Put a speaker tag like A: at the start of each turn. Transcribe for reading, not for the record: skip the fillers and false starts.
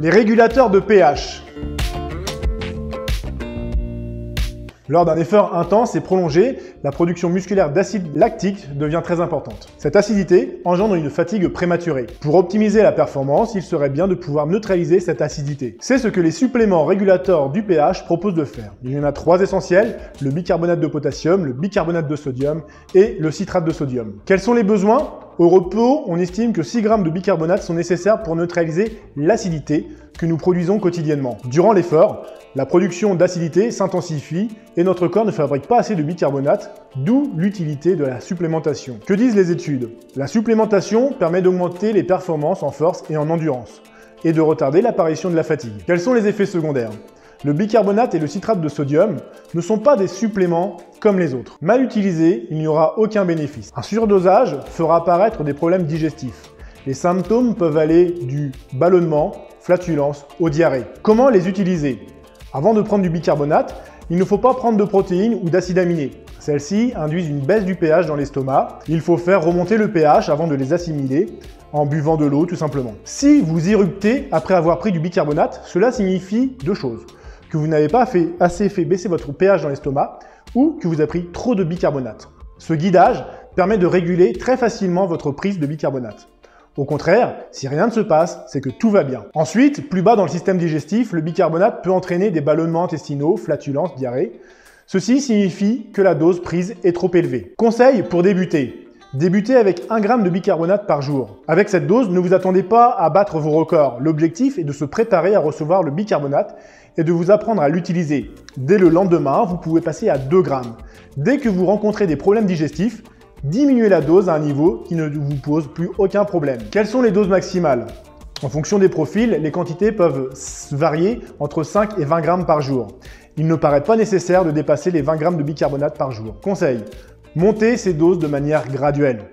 A: Les régulateurs de pH. Lors d'un effort intense et prolongé, la production musculaire d'acide lactique devient très importante. Cette acidité engendre une fatigue prématurée. Pour optimiser la performance, il serait bien de pouvoir neutraliser cette acidité. C'est ce que les suppléments régulateurs du pH proposent de faire. Il y en a 3 essentiels, le bicarbonate de potassium, le bicarbonate de sodium et le citrate de sodium. Quels sont les besoins ? Au repos, on estime que 6 grammes de bicarbonate sont nécessaires pour neutraliser l'acidité que nous produisons quotidiennement. Durant l'effort, la production d'acidité s'intensifie et notre corps ne fabrique pas assez de bicarbonate, d'où l'utilité de la supplémentation. Que disent les études? La supplémentation permet d'augmenter les performances en force et en endurance, et de retarder l'apparition de la fatigue. Quels sont les effets secondaires? Le bicarbonate et le citrate de sodium ne sont pas des suppléments comme les autres. Mal utilisés, il n'y aura aucun bénéfice. Un surdosage fera apparaître des problèmes digestifs. Les symptômes peuvent aller du ballonnement, flatulence, aux diarrhées. Comment les utiliser? Avant de prendre du bicarbonate, il ne faut pas prendre de protéines ou d'acides aminés. Celles-ci induisent une baisse du pH dans l'estomac. Il faut faire remonter le pH avant de les assimiler, en buvant de l'eau tout simplement. Si vous éruptez après avoir pris du bicarbonate, cela signifie 2 choses. Que vous n'avez pas assez fait baisser votre pH dans l'estomac ou que vous avez pris trop de bicarbonate. Ce guidage permet de réguler très facilement votre prise de bicarbonate. Au contraire, si rien ne se passe, c'est que tout va bien. Ensuite, plus bas dans le système digestif, le bicarbonate peut entraîner des ballonnements intestinaux, flatulences, diarrhée. Ceci signifie que la dose prise est trop élevée. Conseil pour débuter. Débutez avec 1 g de bicarbonate par jour. Avec cette dose, ne vous attendez pas à battre vos records. L'objectif est de se préparer à recevoir le bicarbonate et de vous apprendre à l'utiliser. Dès le lendemain, vous pouvez passer à 2 g. Dès que vous rencontrez des problèmes digestifs, diminuez la dose à un niveau qui ne vous pose plus aucun problème. Quelles sont les doses maximales? En fonction des profils, les quantités peuvent varier entre 5 et 20 g par jour. Il ne paraît pas nécessaire de dépasser les 20 g de bicarbonate par jour. Conseil: montez ces doses de manière graduelle.